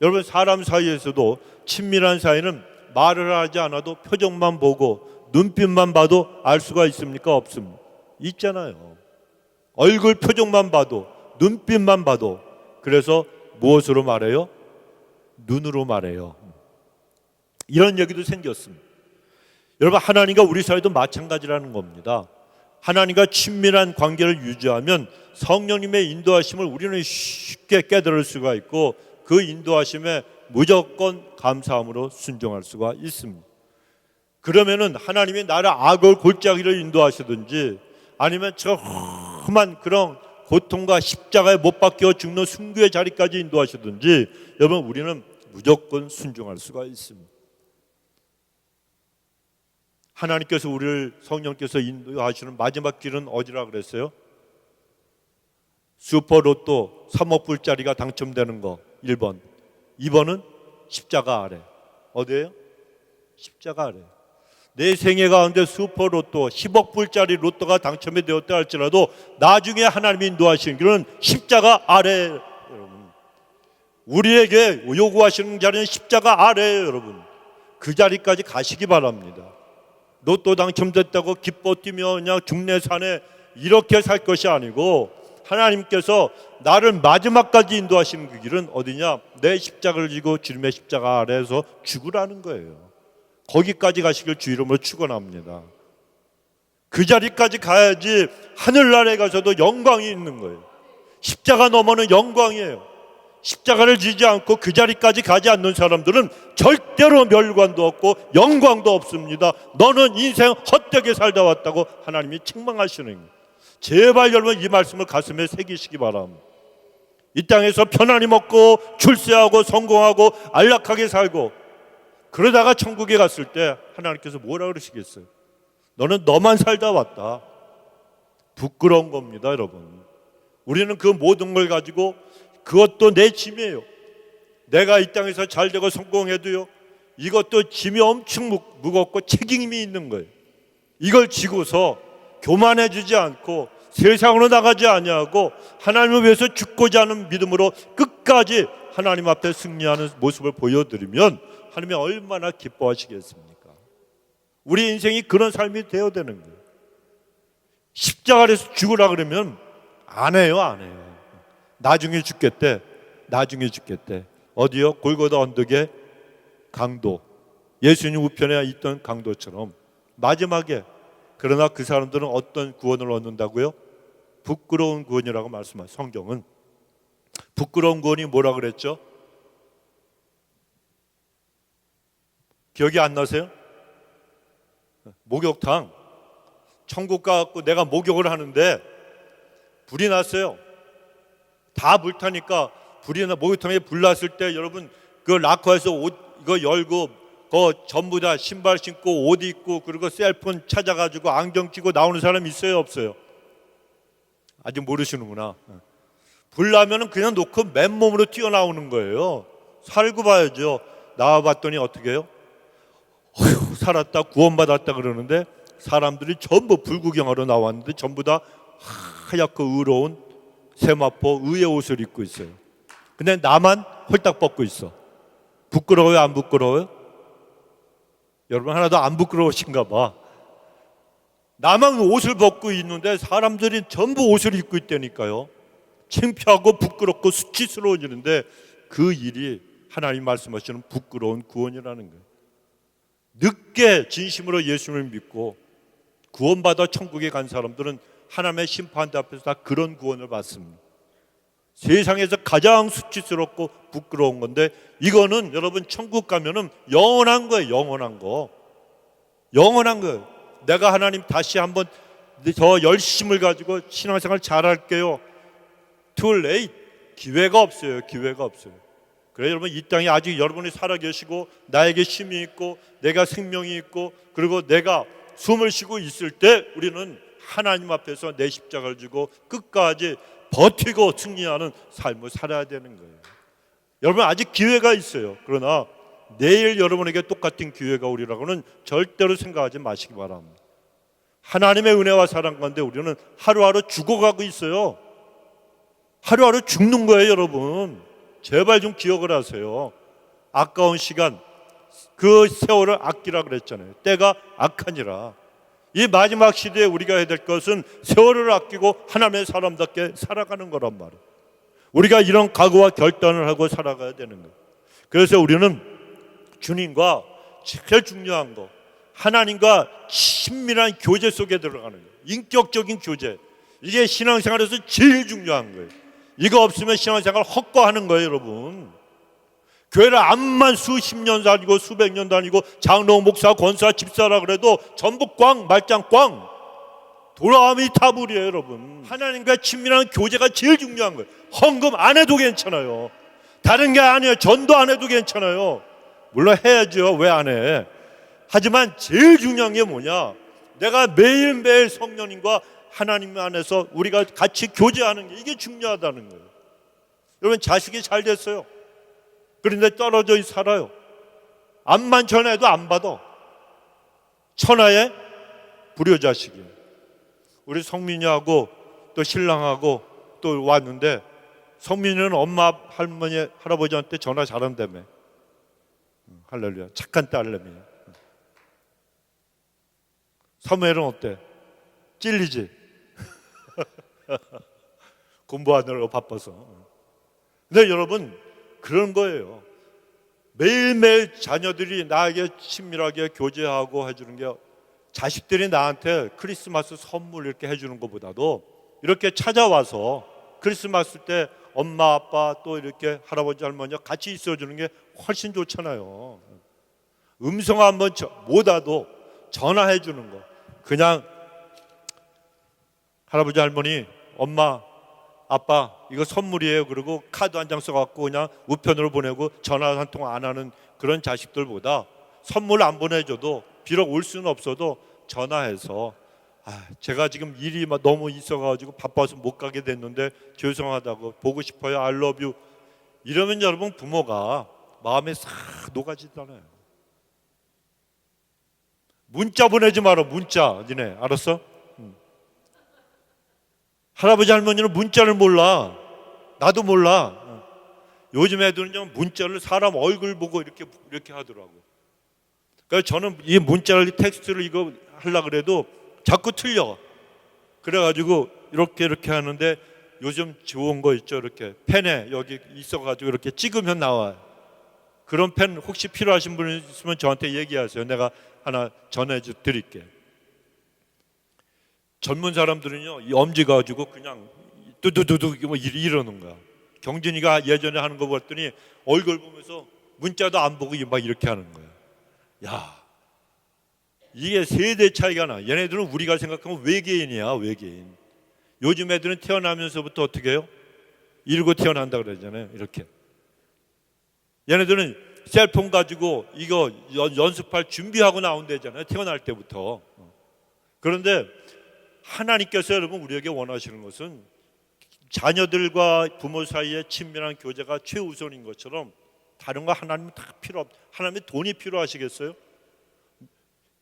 여러분, 사람 사이에서도 친밀한 사이는 말을 하지 않아도 표정만 보고 눈빛만 봐도 알 수가 있습니까? 없습니다. 있잖아요. 얼굴 표정만 봐도, 눈빛만 봐도. 그래서 무엇으로 말해요? 눈으로 말해요. 이런 얘기도 생겼습니다. 여러분, 하나님과 우리 사이도 마찬가지라는 겁니다. 하나님과 친밀한 관계를 유지하면 성령님의 인도하심을 우리는 쉽게 깨달을 수가 있고, 그 인도하심에 무조건 감사함으로 순종할 수가 있습니다. 그러면은 하나님이 나를 악을 골짜기로 인도하시든지, 아니면 저 험한 그런 고통과 십자가에 못 박혀 죽는 순교의 자리까지 인도하시든지, 여러분, 우리는 무조건 순종할 수가 있습니다. 하나님께서 우리를, 성령께서 인도하시는 마지막 길은 어디라 그랬어요? 슈퍼로또 3억 불짜리가 당첨되는 거 1번, 2번은 십자가 아래. 어디예요? 십자가 아래. 내 생애 가운데 슈퍼로또 10억 불짜리 로또가 당첨이 되었다 할지라도 나중에 하나님이 인도하시는 길은 십자가 아래. 여러분, 우리에게 요구하시는 자리는 십자가 아래예요. 여러분, 그 자리까지 가시기 바랍니다. 로또 당첨됐다고 기뻐 뛰며 그냥 중내산에 이렇게 살 것이 아니고, 하나님께서 나를 마지막까지 인도하시는 그 길은 어디냐? 내 십자가를 지고 주님의 십자가 아래에서 죽으라는 거예요. 거기까지 가시길 주 이름으로 축원합니다. 그 자리까지 가야지 하늘나라에 가서도 영광이 있는 거예요. 십자가 너머는 영광이에요. 십자가를 지지 않고 그 자리까지 가지 않는 사람들은 절대로 멸관도 없고 영광도 없습니다. 너는 인생 헛되게 살다 왔다고 하나님이 책망하시는 거예요. 제발 여러분, 이 말씀을 가슴에 새기시기 바랍니다. 이 땅에서 편안히 먹고 출세하고 성공하고 안락하게 살고 그러다가 천국에 갔을 때 하나님께서 뭐라 그러시겠어요? 너는 너만 살다 왔다. 부끄러운 겁니다, 여러분. 우리는 그 모든 걸 가지고 그것도 내 짐이에요. 내가 이 땅에서 잘 되고 성공해도요, 이것도 짐이 엄청 무겁고 책임이 있는 거예요. 이걸 지고서 교만해지지 않고 세상으로 나가지 아니하고 하나님을 위해서 죽고자 하는 믿음으로 끝까지 하나님 앞에 승리하는 모습을 보여드리면 하나님이 얼마나 기뻐하시겠습니까? 우리 인생이 그런 삶이 되어야 되는 거예요. 십자가에서 죽으라 그러면 안 해요, 안 해요. 나중에 죽겠대, 나중에 죽겠대. 어디요? 골고다 언덕의 강도, 예수님 우편에 있던 강도처럼 마지막에, 그러나 그 사람들은 어떤 구원을 얻는다고요? 부끄러운 구원이라고 말씀하세요. 성경은 부끄러운 구원이 뭐라 그랬죠? 기억이 안 나세요? 목욕탕. 천국 가갖고 내가 목욕을 하는데 불이 났어요. 다 불타니까 목욕탕에 불 났을 때 여러분 그 락커에서 옷 이거 열고 전부 다 신발 신고 옷 입고 그리고 셀폰 찾아가지고 안경 끼고 나오는 사람 있어요, 없어요? 아직 모르시는구나. 불 나면은 그냥 놓고 맨몸으로 뛰어나오는 거예요. 살고 봐야죠. 나와봤더니 어떻게 해요? 어휴, 살았다, 구원받았다 그러는데 사람들이 전부 불구경하러 나왔는데 전부 다 하얗고 의로운 세마포 의의 옷을 입고 있어요. 근데 나만 홀딱 벗고 있어. 부끄러워요, 안 부끄러워요? 여러분 하나도 안 부끄러우신가 봐. 나만 옷을 벗고 있는데 사람들이 전부 옷을 입고 있다니까요. 창피하고 부끄럽고 수치스러워지는데 그 일이 하나님 말씀하시는 부끄러운 구원이라는 거예요. 늦게 진심으로 예수님을 믿고 구원받아 천국에 간 사람들은 하나님의 심판대 앞에서 다 그런 구원을 받습니다. 세상에서 가장 수치스럽고 부끄러운 건데 이거는 여러분 천국 가면은 영원한 거예요. 영원한 거. 영원한 거예요. 내가 하나님 다시 한번 더 열심을 가지고 신앙생활 잘할게요. Too late. 기회가 없어요. 기회가 없어요. 그래 여러분 이 땅에 아직 여러분이 살아계시고 나에게 힘이 있고 내가 생명이 있고 그리고 내가 숨을 쉬고 있을 때 우리는 하나님 앞에서 내 십자가를 지고 끝까지 버티고 승리하는 삶을 살아야 되는 거예요. 여러분 아직 기회가 있어요. 그러나 내일 여러분에게 똑같은 기회가 오리라고는 절대로 생각하지 마시기 바랍니다. 하나님의 은혜와 사랑 가운데 우리는 하루하루 죽어가고 있어요. 하루하루 죽는 거예요, 여러분. 제발 좀 기억을 하세요. 아까운 시간, 그 세월을 아끼라 그랬잖아요. 때가 악하니라. 이 마지막 시대에 우리가 해야 될 것은 세월을 아끼고 하나님의 사람답게 살아가는 거란 말이에요. 우리가 이런 각오와 결단을 하고 살아가야 되는 거예요. 그래서 우리는 주님과 제일 중요한 거, 하나님과 친밀한 교제 속에 들어가는 거예요. 인격적인 교제. 이게 신앙생활에서 제일 중요한 거예요. 이거 없으면 신앙생활 헛거하는 거예요, 여러분. 교회를 암만 수십 년 다니고 수백 년 다니고 장로, 목사, 권사, 집사라 그래도 전부 꽝, 말짱 꽝. 돌아오미 타불이에요, 여러분. 하나님과 친밀한 교제가 제일 중요한 거예요. 헌금 안 해도 괜찮아요. 다른 게 아니에요. 전도 안 해도 괜찮아요. 물론 해야죠. 왜 안 해? 하지만 제일 중요한 게 뭐냐? 내가 매일매일 성령님과 하나님 안에서 우리가 같이 교제하는 게 이게 중요하다는 거예요. 여러분 자식이 잘 됐어요. 그런데 떨어져 살아요. 암만 전해도 안 받아. 천하의 불효자식이에요. 우리 성민이하고 또 신랑하고 또 왔는데 성민이는 엄마, 할머니, 할아버지한테 전화 잘한다며. 할렐루야. 착한 딸내미. 사무엘은 어때? 찔리지? 공부하느라고 바빠서. 근데 여러분 그런 거예요. 매일매일 자녀들이 나에게 친밀하게 교제하고 해주는 게, 자식들이 나한테 크리스마스 선물 이렇게 해주는 것보다도 이렇게 찾아와서 크리스마스 때 엄마 아빠 또 이렇게 할아버지 할머니와 같이 있어주는 게 훨씬 좋잖아요. 음성 한번 못와도 전화해 주는 거. 그냥 할아버지 할머니, 엄마 아빠 이거 선물이에요. 그리고 카드 한 장 써갖고 그냥 우편으로 보내고 전화 한 통 안 하는 그런 자식들보다 선물 안 보내줘도, 비록 올 수는 없어도 전화해서 제가 지금 일이 너무 있어가지고 바빠서 못 가게 됐는데 죄송하다고, 보고 싶어요, I love you, 이러면 여러분 부모가 마음에 싹 녹아지잖아요. 문자 보내지 마라, 문자. 니네 알았어? 할아버지 할머니는 문자를 몰라. 나도 몰라. 요즘 애들은요 문자를 사람 얼굴 보고 이렇게 하더라고. 그래서 저는 이 문자를, 텍스트를 이거 하려고 그래도 자꾸 틀려. 그래가지고 이렇게 하는데, 요즘 좋은 거 있죠, 이렇게 펜에 여기 있어가지고 이렇게 찍으면 나와요. 그런 펜 혹시 필요하신 분 있으면 저한테 얘기하세요. 내가 하나 전해드릴게. 젊은 사람들은요 이 엄지 가지고 그냥 뚜두두두 이러는 거야. 경진이가 예전에 하는 거 봤더니 얼굴 보면서 문자도 안 보고 막 이렇게 하는 거야. 야, 이게 세대 차이가 나. 얘네들은 우리가 생각하면 외계인이야, 외계인. 요즘 애들은 태어나면서부터 어떻게 해요? 이러고 태어난다 그러잖아요, 이렇게. 얘네들은 셀폰 가지고 이거 연습할 준비하고 나온대잖아요, 태어날 때부터. 그런데 하나님께서 여러분 우리에게 원하시는 것은 자녀들과 부모 사이의 친밀한 교제가 최우선인 것처럼 다른 거 하나님은 다 필요 없. 하나님의 돈이 필요하시겠어요?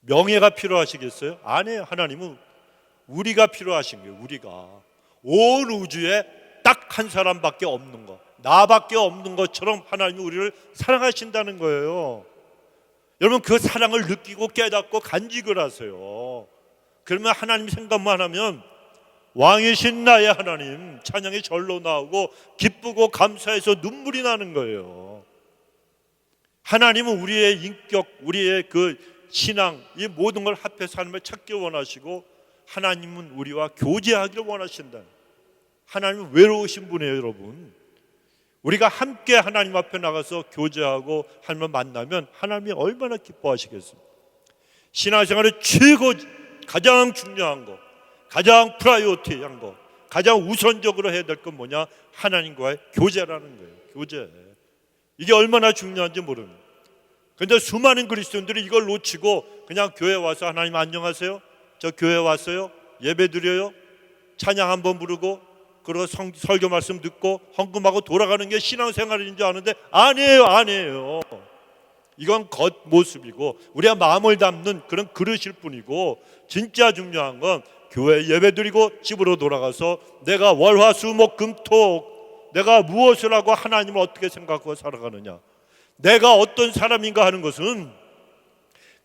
명예가 필요하시겠어요? 아니에요. 하나님은 우리가 필요하신 거예요. 우리가 온 우주에 딱 한 사람밖에 없는 거, 나밖에 없는 것처럼 하나님이 우리를 사랑하신다는 거예요. 여러분 그 사랑을 느끼고 깨닫고 간직을 하세요. 그러면 하나님 생각만 하면 왕이신 나의 하나님 찬양이 절로 나오고 기쁘고 감사해서 눈물이 나는 거예요. 하나님은 우리의 인격, 우리의 그 신앙, 이 모든 걸 합해서 하나님을 찾기 원하시고, 하나님은 우리와 교제하기를 원하신다. 하나님은 외로우신 분이에요, 여러분. 우리가 함께 하나님 앞에 나가서 교제하고 하나님을 만나면 하나님이 얼마나 기뻐하시겠습니까? 신앙생활의 최고 가장 중요한 거, 가장 프라이오리티한 거, 가장 우선적으로 해야 될 건 뭐냐? 하나님과의 교제라는 거예요. 교제. 이게 얼마나 중요한지 모릅니다. 그런데 수많은 그리스도인들이 이걸 놓치고 그냥 교회 와서 하나님 안녕하세요, 저 교회 왔어요, 예배 드려요, 찬양 한번 부르고 그리고 설교 말씀 듣고 헌금하고 돌아가는 게 신앙생활인 줄 아는데 아니에요. 이건 겉모습이고 우리가 마음을 담는 그런 그릇일 뿐이고, 진짜 중요한 건 교회 예배드리고 집으로 돌아가서 내가 월화수목금토 내가 무엇을 하고 하나님을 어떻게 생각하고 살아가느냐, 내가 어떤 사람인가 하는 것은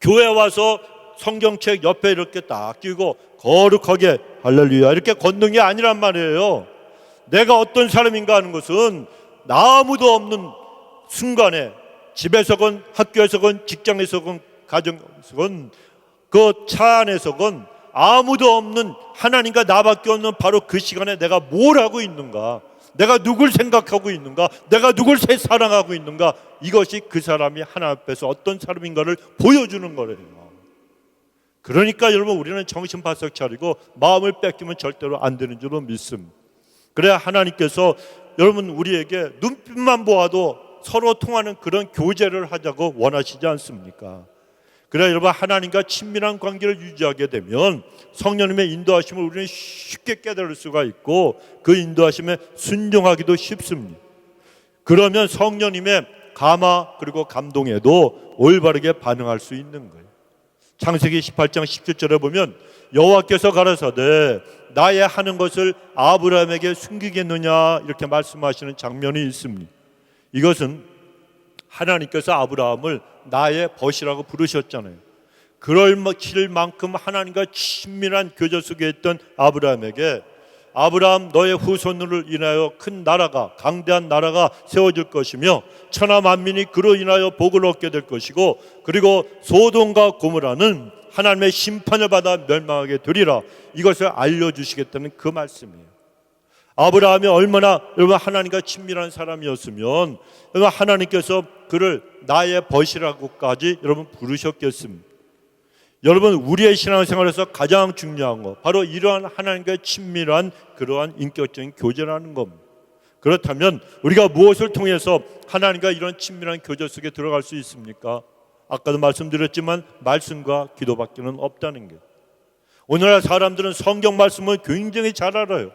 교회 와서 성경책 옆에 이렇게 딱 끼고 거룩하게 할렐루야 이렇게 걷는 게 아니란 말이에요. 내가 어떤 사람인가 하는 것은 아무도 없는 순간에, 집에서건 학교에서건 직장에서건 가정에서건 그 차 안에서건 아무도 없는 하나님과 나밖에 없는 바로 그 시간에 내가 뭘 하고 있는가, 내가 누굴 생각하고 있는가, 내가 누굴 사랑하고 있는가, 이것이 그 사람이 하나님 앞에서 어떤 사람인가를 보여주는 거래요. 그러니까 여러분 우리는 정신 바싹 차리고 마음을 뺏기면 절대로 안 되는 줄로 믿습니다. 그래야 하나님께서 여러분 우리에게 눈빛만 보아도 서로 통하는 그런 교제를 하자고 원하시지 않습니까? 그래야 여러분 하나님과 친밀한 관계를 유지하게 되면 성령님의 인도하심을 우리는 쉽게 깨달을 수가 있고 그 인도하심에 순종하기도 쉽습니다. 그러면 성령님의 감화 그리고 감동에도 올바르게 반응할 수 있는 거예요. 창세기 18장 17절에 보면 여호와께서 가라사대 나의 하는 것을 아브라함에게 숨기겠느냐 이렇게 말씀하시는 장면이 있습니다. 이것은 하나님께서 아브라함을 나의 벗이라고 부르셨잖아요. 그럴 만큼 하나님과 친밀한 교제 속에 있던 아브라함에게 아브라함 너의 후손으로 인하여 큰 나라가, 강대한 나라가 세워질 것이며 천하 만민이 그로 인하여 복을 얻게 될 것이고 그리고 소돔과 고모라는 하나님의 심판을 받아 멸망하게 되리라, 이것을 알려주시겠다는 그 말씀이에요. 아브라함이 얼마나 여러분 하나님과 친밀한 사람이었으면 여러분 하나님께서 그를 나의 벗이라고까지 여러분 부르셨겠습니다. 여러분 우리의 신앙생활에서 가장 중요한 거 바로 이러한 하나님과의 친밀한 그러한 인격적인 교제라는 겁니다. 그렇다면 우리가 무엇을 통해서 하나님과 이런 친밀한 교제 속에 들어갈 수 있습니까? 아까도 말씀드렸지만 말씀과 기도밖에는 없다는 게. 오늘날 사람들은 성경 말씀을 굉장히 잘 알아요.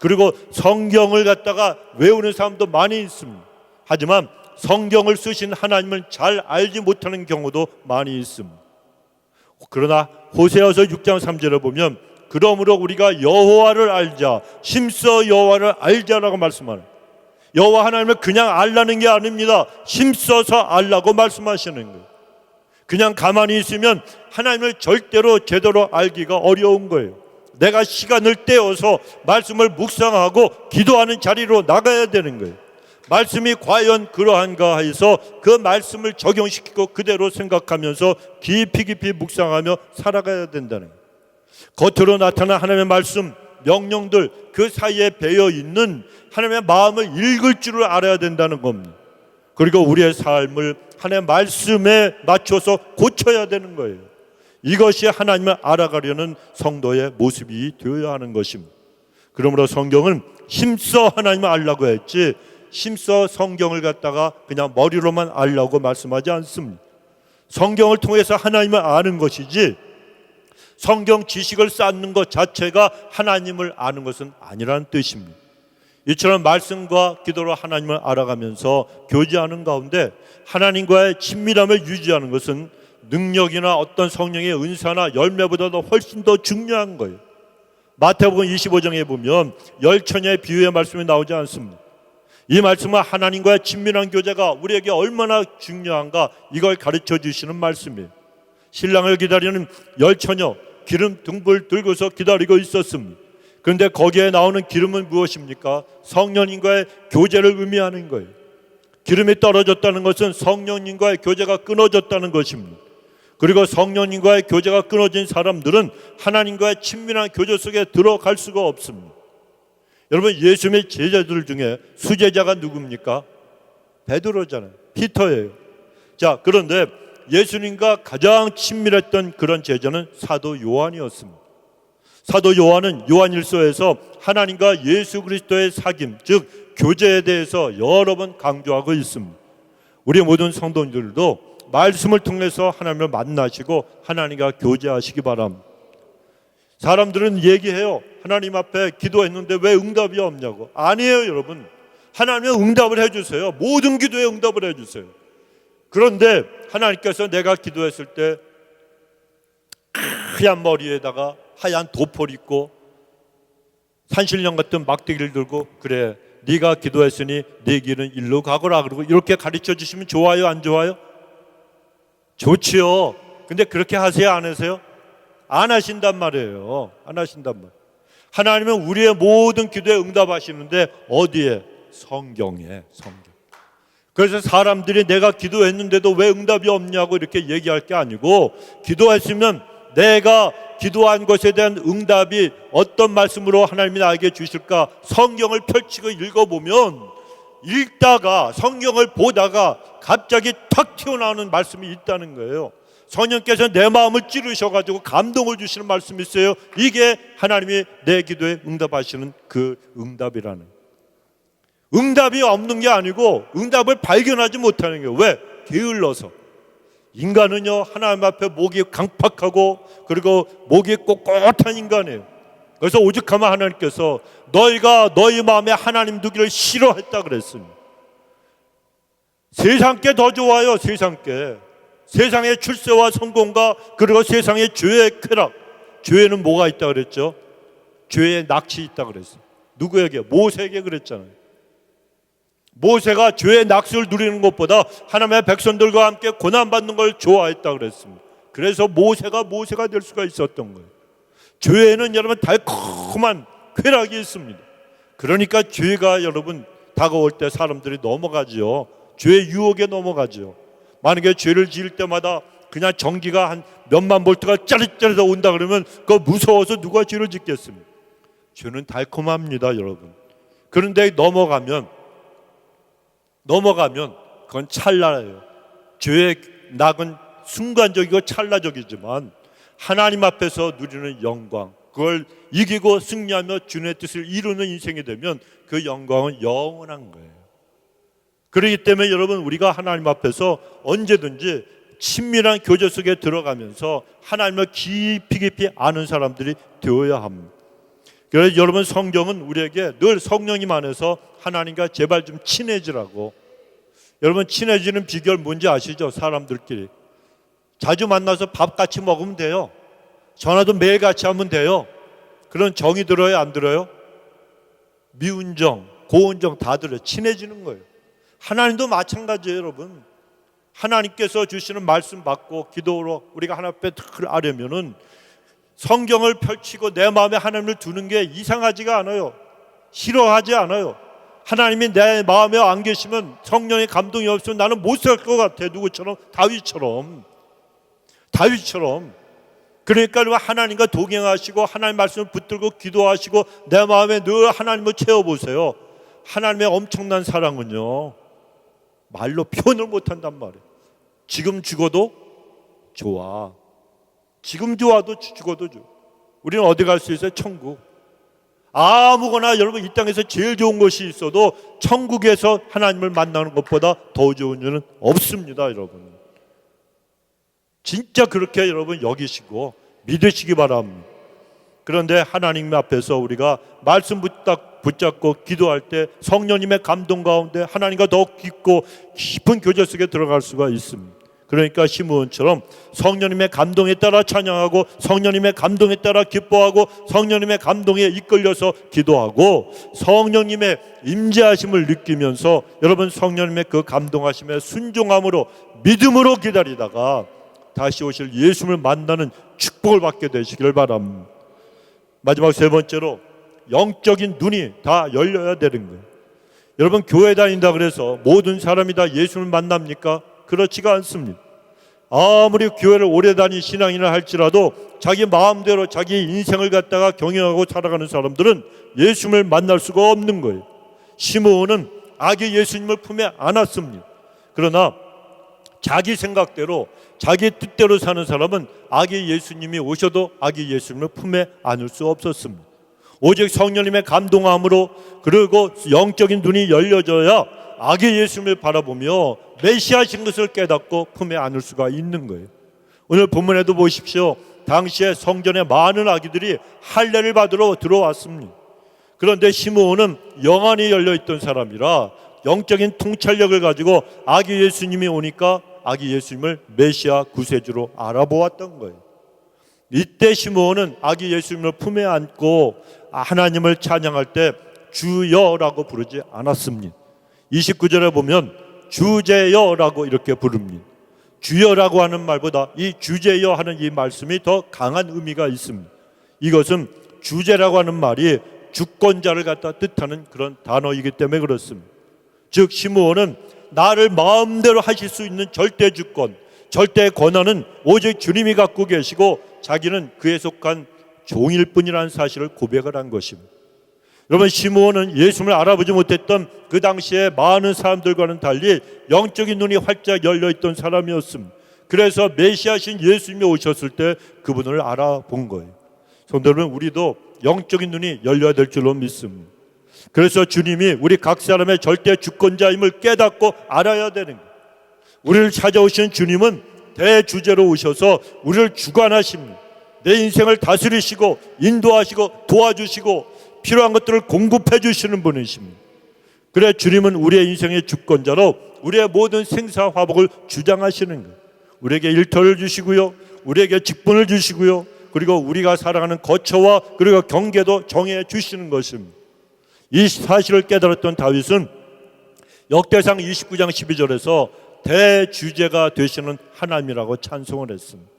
그리고 성경을 갖다가 외우는 사람도 많이 있습니다. 하지만 성경을 쓰신 하나님을 잘 알지 못하는 경우도 많이 있습니다. 그러나 호세아서 6장 3절에 보면 그러므로 우리가 여호와를 알자, 힘써 여호와를 알자라고 말씀하는, 여호와 하나님을 그냥 알라는 게 아닙니다. 힘써서 알라고 말씀하시는 거예요. 그냥 가만히 있으면 하나님을 절대로 제대로 알기가 어려운 거예요. 내가 시간을 떼어서 말씀을 묵상하고 기도하는 자리로 나가야 되는 거예요. 말씀이 과연 그러한가 해서 그 말씀을 적용시키고 그대로 생각하면서 깊이 묵상하며 살아가야 된다는 거예요. 겉으로 나타난 하나님의 말씀, 명령들 그 사이에 배어 있는 하나님의 마음을 읽을 줄을 알아야 된다는 겁니다. 그리고 우리의 삶을 하나님의 말씀에 맞춰서 고쳐야 되는 거예요. 이것이 하나님을 알아가려는 성도의 모습이 되어야 하는 것입니다. 그러므로 성경은 힘써 하나님을 알라고 했지 힘써 성경을 갖다가 그냥 머리로만 알라고 말씀하지 않습니다. 성경을 통해서 하나님을 아는 것이지 성경 지식을 쌓는 것 자체가 하나님을 아는 것은 아니라는 뜻입니다. 이처럼 말씀과 기도로 하나님을 알아가면서 교제하는 가운데 하나님과의 친밀함을 유지하는 것은 능력이나 어떤 성령의 은사나 열매보다도 훨씬 더 중요한 거예요. 마태복음 25장에 보면 열처녀의 비유의 말씀이 나오지 않습니다. 이 말씀은 하나님과의 친밀한 교제가 우리에게 얼마나 중요한가 이걸 가르쳐 주시는 말씀이에요. 신랑을 기다리는 열처녀 기름 등불 들고서 기다리고 있었습니다. 그런데 거기에 나오는 기름은 무엇입니까? 성령님과의 교제를 의미하는 거예요. 기름이 떨어졌다는 것은 성령님과의 교제가 끊어졌다는 것입니다. 그리고 성령님과의 교제가 끊어진 사람들은 하나님과의 친밀한 교제 속에 들어갈 수가 없습니다. 여러분, 예수님의 제자들 중에 수제자가 누굽니까? 베드로잖아요. 피터예요. 자, 그런데 예수님과 가장 친밀했던 그런 제자는 사도 요한이었습니다. 사도 요한은 요한일서에서 하나님과 예수 그리스도의 사귐, 즉 교제에 대해서 여러 번 강조하고 있습니다. 우리 모든 성도님들도 말씀을 통해서 하나님을 만나시고 하나님과 교제하시기 바랍니다. 사람들은 얘기해요. 하나님 앞에 기도했는데 왜 응답이 없냐고. 아니에요, 여러분. 하나님은 응답을 해주세요. 모든 기도에 응답을 해주세요. 그런데 하나님께서 내가 기도했을 때 하얀 머리에다가 하얀 도포를 입고 산신령 같은 막대기를 들고 그래 네가 기도했으니 네 길은 일로 가거라 그러고 이렇게 가르쳐 주시면 좋아요, 안 좋아요? 좋지요. 근데 그렇게 하세요, 안 하세요? 안 하신단 말이에요. 안 하신단 말이에요. 하나님은 우리의 모든 기도에 응답하시는데 어디에? 성경에. 성경. 그래서 사람들이 내가 기도했는데도 왜 응답이 없냐고 이렇게 얘기할 게 아니고 기도했으면 내가 기도한 것에 대한 응답이 어떤 말씀으로 하나님이 나에게 주실까 성경을 펼치고 읽어보면 읽다가 성경을 보다가 갑자기 탁 튀어나오는 말씀이 있다는 거예요. 성령께서 내 마음을 찌르셔가지고 감동을 주시는 말씀이 있어요. 이게 하나님이 내 기도에 응답하시는 그 응답이라는 거예요. 응답이 없는 게 아니고 응답을 발견하지 못하는 거예요. 왜? 게을러서. 인간은요 하나님 앞에 목이 강팍하고 그리고 목이 꼿꼿한 인간이에요. 그래서 오죽하면 하나님께서 너희가 너희 마음에 하나님 두기를 싫어했다 그랬습니다. 세상께 더 좋아요. 세상께. 세상의 출세와 성공과 그리고 세상의 죄의 쾌락. 죄에는 뭐가 있다 그랬죠? 죄의 낚시 있다 그랬어요. 누구에게? 모세에게 그랬잖아요. 모세가 죄의 낚시를 누리는 것보다 하나님의 백성들과 함께 고난받는 걸 좋아했다 그랬습니다. 그래서 모세가 될 수가 있었던 거예요. 죄에는 여러분 달콤한 쾌락이 있습니다. 그러니까 죄가 여러분 다가올 때 사람들이 넘어가지요. 죄의 유혹에 넘어가지요. 만약에 죄를 지을 때마다 그냥 전기가 한 몇만 볼트가 짜릿짜릿 온다 그러면 그거 무서워서 누가 죄를 짓겠습니까? 죄는 달콤합니다, 여러분. 그런데 넘어가면 그건 찰나예요. 죄의 낙은 순간적이고 찰나적이지만 하나님 앞에서 누리는 영광, 그걸 이기고 승리하며 주님의 뜻을 이루는 인생이 되면 그 영광은 영원한 거예요. 그렇기 때문에 여러분 우리가 하나님 앞에서 언제든지 친밀한 교제 속에 들어가면서 하나님을 깊이 아는 사람들이 되어야 합니다. 그래서 여러분, 성경은 우리에게 늘 성령님 안에서 하나님과 제발 좀 친해지라고. 여러분, 친해지는 비결 뭔지 아시죠? 사람들끼리 자주 만나서 밥 같이 먹으면 돼요. 전화도 매일 같이 하면 돼요. 그런 정이 들어요, 안 들어요? 미운 정, 고운 정 다 들어요. 친해지는 거예요. 하나님도 마찬가지예요, 여러분. 하나님께서 주시는 말씀 받고 기도로 우리가 하나님 앞에 하려면은 성경을 펼치고 내 마음에 하나님을 두는 게 이상하지가 않아요. 싫어하지 않아요. 하나님이 내 마음에 안 계시면, 성령의 감동이 없으면 나는 못 살 것 같아. 누구처럼? 다윗처럼. 그러니까 하나님과 동행하시고 하나님 말씀을 붙들고 기도하시고 내 마음에 늘 하나님을 채워보세요. 하나님의 엄청난 사랑은요, 말로 표현을 못한단 말이에요. 지금 죽어도 좋아. 지금 좋아도 죽어도 좋아. 우리는 어디 갈 수 있어요? 천국. 아무거나 여러분, 이 땅에서 제일 좋은 것이 있어도 천국에서 하나님을 만나는 것보다 더 좋은 일은 없습니다, 여러분. 진짜 그렇게 여러분 여기시고 믿으시기 바랍니다. 그런데 하나님 앞에서 우리가 말씀 붙잡고 기도할 때 성령님의 감동 가운데 하나님과 더 깊은 교제 속에 들어갈 수가 있습니다. 그러니까 시므온처럼 성령님의 감동에 따라 찬양하고 성령님의 감동에 따라 기뻐하고 성령님의 감동에 이끌려서 기도하고 성령님의 임재하심을 느끼면서 여러분, 성령님의 그 감동하심에 순종함으로 믿음으로 기다리다가 다시 오실 예수님을 만나는 축복을 받게 되시길 바랍니다. 마지막 세 번째로, 영적인 눈이 다 열려야 되는 거예요. 여러분, 교회 다닌다 그래서 모든 사람이 다 예수님을 만납니까? 그렇지가 않습니다. 아무리 교회를 오래 다닌 신앙인을 할지라도 자기 마음대로 자기 인생을 갖다가 경영하고 살아가는 사람들은 예수님을 만날 수가 없는 거예요. 시므온은 아기 예수님을 품에 안았습니다. 그러나 자기 생각대로 자기 뜻대로 사는 사람은 아기 예수님이 오셔도 아기 예수님을 품에 안을 수 없었습니다. 오직 성령님의 감동함으로, 그리고 영적인 눈이 열려져야 아기 예수님을 바라보며 메시아신 것을 깨닫고 품에 안을 수가 있는 거예요. 오늘 본문에도 보십시오. 당시에 성전에 많은 아기들이 할례를 받으러 들어왔습니다. 그런데 시므온은 영안이 열려있던 사람이라 영적인 통찰력을 가지고 아기 예수님이 오니까 아기 예수님을 메시아 구세주로 알아보았던 거예요. 이때 시므온은 아기 예수님을 품에 안고 하나님을 찬양할 때 주여라고 부르지 않았습니다. 29절에 보면 주제여라고 이렇게 부릅니다. 주여라고 하는 말보다 이 주제여 하는 이 말씀이 더 강한 의미가 있습니다. 이것은 주제라고 하는 말이 주권자를 갖다 뜻하는 그런 단어이기 때문에 그렇습니다. 즉 시므온은 나를 마음대로 하실 수 있는 절대 주권, 절대 권한은 오직 주님이 갖고 계시고 자기는 그에 속한 종일 뿐이라는 사실을 고백을 한 것입니다. 여러분, 시므온은 예수님을 알아보지 못했던 그 당시에 많은 사람들과는 달리 영적인 눈이 활짝 열려있던 사람이었습니다. 그래서 메시아신 예수님이 오셨을 때 그분을 알아본 거예요. 성도 여러분, 우리도 영적인 눈이 열려야 될 줄로 믿습니다. 그래서 주님이 우리 각 사람의 절대 주권자임을 깨닫고 알아야 되는 거예요. 우리를 찾아오신 주님은 대주제로 오셔서 우리를 주관하십니다. 내 인생을 다스리시고 인도하시고 도와주시고 필요한 것들을 공급해 주시는 분이십니다. 그래 주님은 우리의 인생의 주권자로 우리의 모든 생사화복을 주장하시는 거예요. 우리에게 일터를 주시고요, 우리에게 직분을 주시고요, 그리고 우리가 살아가는 거처와 그리고 경계도 정해 주시는 것입니다. 이 사실을 깨달았던 다윗은 역대상 29장 12절에서 대주제가 되시는 하나님이라고 찬송을 했습니다.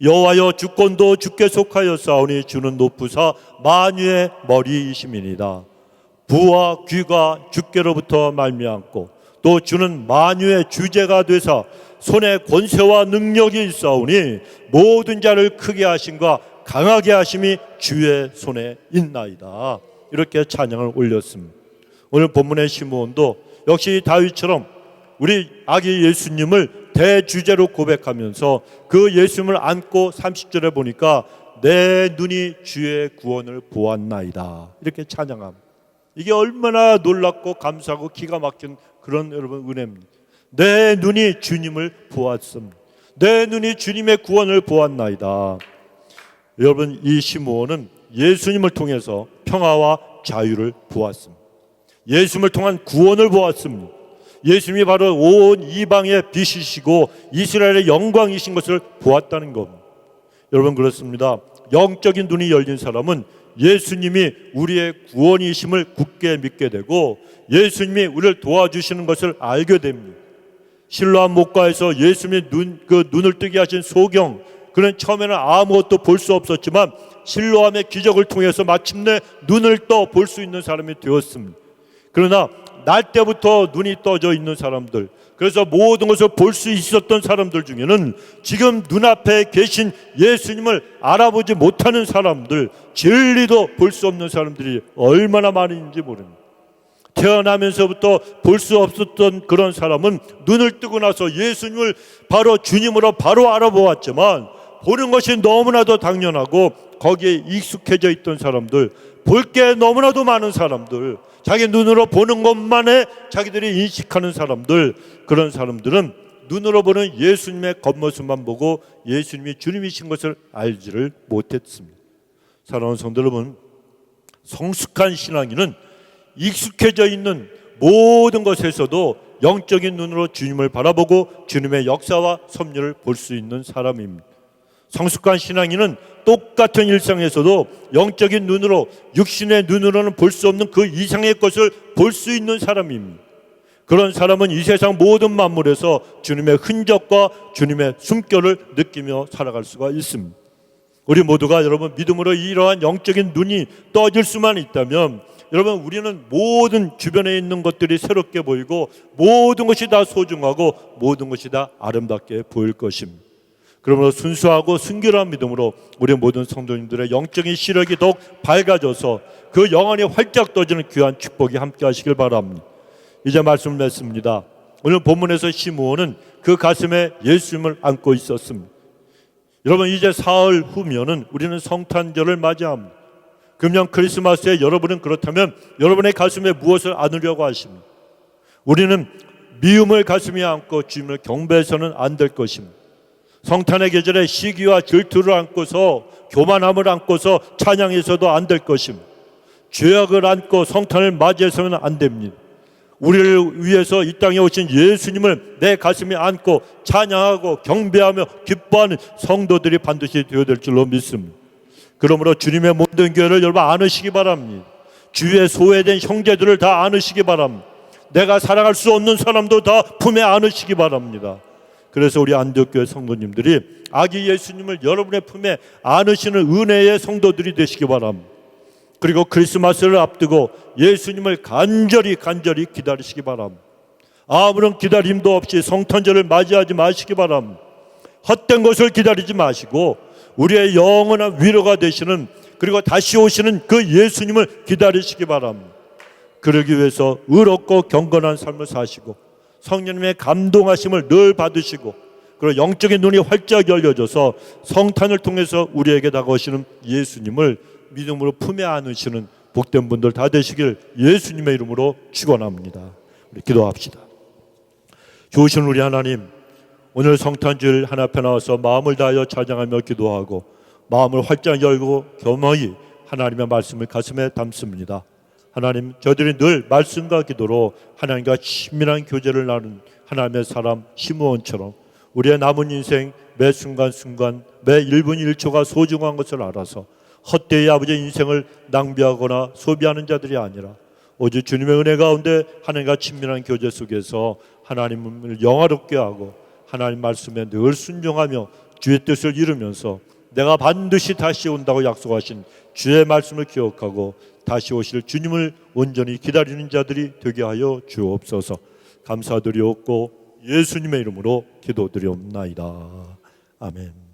여호와여, 주권도 주께 속하였사오니 주는 높으사 만유의 머리이심이니이다. 부와 귀가 주께로부터 말미암고 또 주는 만유의 주제가 되사 손에 권세와 능력이 있사오니 모든 자를 크게 하심과 강하게 하심이 주의 손에 있나이다. 이렇게 찬양을 올렸습니다. 오늘 본문의 시므온도 역시 다윗처럼 우리 아기 예수님을 대주제로 고백하면서 그 예수님을 안고 30절에 보니까 내 눈이 주의 구원을 보았나이다. 이렇게 찬양합니다. 이게 얼마나 놀랍고 감사하고 기가 막힌 그런 여러분 은혜입니다. 내 눈이 주님을 보았습니다. 내 눈이 주님의 구원을 보았나이다. 여러분, 이 시므온은 예수님을 통해서 평화와 자유를 보았습니다. 예수님을 통한 구원을 보았습니다. 예수님이 바로 온 이방의 빛이시고 이스라엘의 영광이신 것을 보았다는 겁니다. 여러분, 그렇습니다. 영적인 눈이 열린 사람은 예수님이 우리의 구원이심을 굳게 믿게 되고 예수님이 우리를 도와주시는 것을 알게 됩니다. 실로암 목가에서 예수님이 눈을 뜨게 하신 소경, 그는 처음에는 아무것도 볼 수 없었지만 실로암의 기적을 통해서 마침내 눈을 떠 볼 수 있는 사람이 되었습니다. 그러나 날 때부터 눈이 떠져 있는 사람들, 그래서 모든 것을 볼 수 있었던 사람들 중에는 지금 눈앞에 계신 예수님을 알아보지 못하는 사람들, 진리도 볼 수 없는 사람들이 얼마나 많은지 모릅니다. 태어나면서부터 볼 수 없었던 그런 사람은 눈을 뜨고 나서 예수님을 바로 주님으로 바로 알아보았지만 보는 것이 너무나도 당연하고 거기에 익숙해져 있던 사람들, 볼 게 너무나도 많은 사람들, 자기 눈으로 보는 것만에 자기들이 인식하는 사람들, 그런 사람들은 눈으로 보는 예수님의 겉모습만 보고 예수님이 주님이신 것을 알지를 못했습니다. 사랑하는 성도 여러분, 성숙한 신앙인은 익숙해져 있는 모든 것에서도 영적인 눈으로 주님을 바라보고 주님의 역사와 섭리를 볼 수 있는 사람입니다. 성숙한 신앙인은 똑같은 일상에서도 영적인 눈으로, 육신의 눈으로는 볼 수 없는 그 이상의 것을 볼 수 있는 사람입니다. 그런 사람은 이 세상 모든 만물에서 주님의 흔적과 주님의 숨결을 느끼며 살아갈 수가 있습니다. 우리 모두가 여러분 믿음으로 이러한 영적인 눈이 떠질 수만 있다면 여러분, 우리는 모든 주변에 있는 것들이 새롭게 보이고 모든 것이 다 소중하고 모든 것이 다 아름답게 보일 것입니다. 그러므로 순수하고 순결한 믿음으로 우리 모든 성도님들의 영적인 시력이 더욱 밝아져서 그 영안이 활짝 떠지는 귀한 축복이 함께 하시길 바랍니다. 이제 말씀을 맺습니다. 오늘 본문에서 시므온은 그 가슴에 예수님을 안고 있었습니다. 여러분, 이제 사흘 후면은 우리는 성탄절을 맞이합니다. 금년 크리스마스에 여러분은 그렇다면 여러분의 가슴에 무엇을 안으려고 하십니까? 우리는 미움을 가슴에 안고 주님을 경배해서는 안 될 것입니다. 성탄의 계절에 시기와 질투를 안고서 교만함을 안고서 찬양해서도 안 될 것입니다. 죄악을 안고 성탄을 맞이해서는 안 됩니다. 우리를 위해서 이 땅에 오신 예수님을 내 가슴에 안고 찬양하고 경배하며 기뻐하는 성도들이 반드시 되어야 될 줄로 믿습니다. 그러므로 주님의 모든 교회를 여러분 안으시기 바랍니다. 주위에 소외된 형제들을 다 안으시기 바랍니다. 내가 사랑할 수 없는 사람도 다 품에 안으시기 바랍니다. 그래서 우리 안디옥교회 성도님들이 아기 예수님을 여러분의 품에 안으시는 은혜의 성도들이 되시기 바랍니다. 그리고 크리스마스를 앞두고 예수님을 간절히 기다리시기 바랍니다. 아무런 기다림도 없이 성탄절을 맞이하지 마시기 바랍니다. 헛된 것을 기다리지 마시고 우리의 영원한 위로가 되시는, 그리고 다시 오시는 그 예수님을 기다리시기 바랍니다. 그러기 위해서 의롭고 경건한 삶을 사시고 성령님의 감동하심을 늘 받으시고, 그리고 영적인 눈이 활짝 열려져서 성탄을 통해서 우리에게 다가오시는 예수님을 믿음으로 품에 안으시는 복된 분들 다 되시길 예수님의 이름으로 축원합니다. 우리 기도합시다. 좋으신 우리 하나님, 오늘 성탄절 하나 앞에 나와서 마음을 다하여 찬양하며 기도하고 마음을 활짝 열고 겸허히 하나님의 말씀을 가슴에 담습니다. 하나님, 저들이 늘 말씀과 기도로 하나님과 친밀한 교제를 나눈 하나님의 사람 시므온처럼 우리의 남은 인생 매 순간순간 매 1분 1초가 소중한 것을 알아서 헛되이 아버지의 인생을 낭비하거나 소비하는 자들이 아니라 오직 주님의 은혜 가운데 하나님과 친밀한 교제 속에서 하나님을 영화롭게 하고 하나님 말씀에 늘 순종하며 주의 뜻을 이루면서 내가 반드시 다시 온다고 약속하신 주의 말씀을 기억하고 다시 오실 주님을 온전히 기다리는 자들이 되게 하여 주옵소서. 감사드리옵고 예수님의 이름으로 기도드리옵나이다. 아멘.